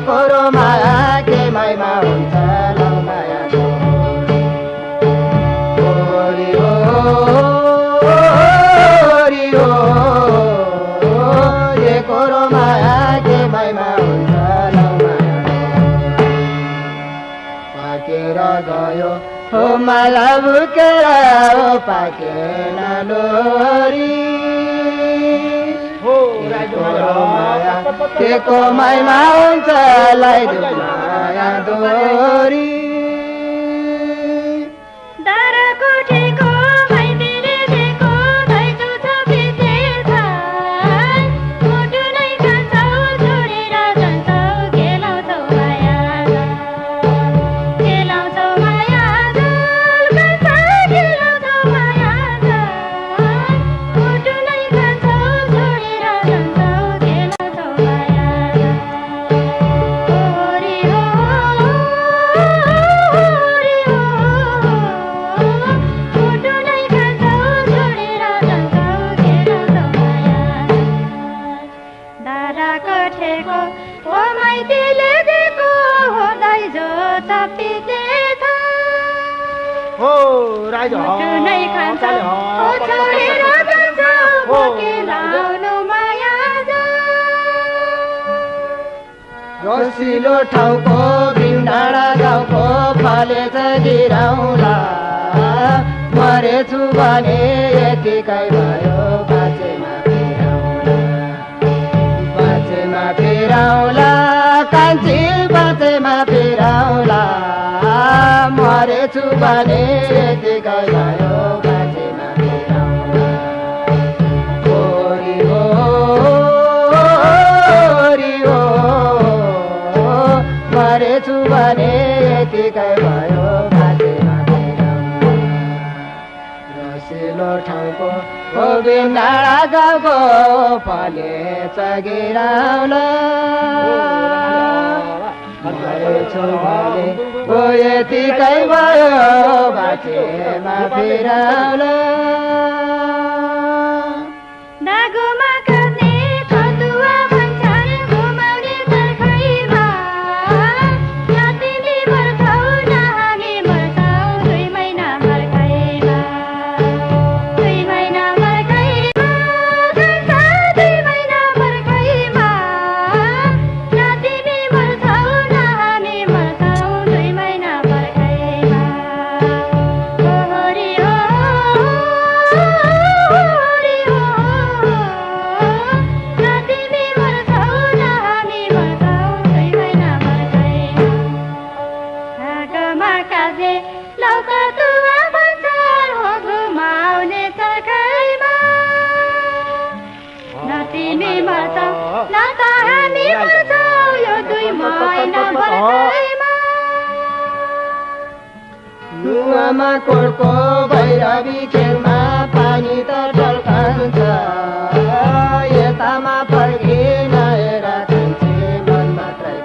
कोरो माया के महिमा हुन्छ लौ मायाको ओरी हो ये कोरो माया के महिमा हुन्छ लौ मायाको पाकेर गयो हो माला बुकेर पाकेन लोरी केको महिमा हुन्छ लगाइदेऊ माया दोरी रसिलो ठाउँको बिउडाँडा गाउँको फलेछ गिराउँला मरेछु भने यतिकै भयो बाँचेमा फिराउला कान्छी बाँचेमा फिराउला मरेछु भने यतिकै भयो बाँचेमा फिराउला ओरी हो मरेछु भने यतिकै भयो बाँचेमा फिराउला रसिलो ठाउँको गोविन्दाडा गाउँको फलेछ गिराउला मरेछु भने ओ यतिकै भयो बाँचेमा फिराउला नुवामा कोलको भैरवी खेलमा पानी त ढल्का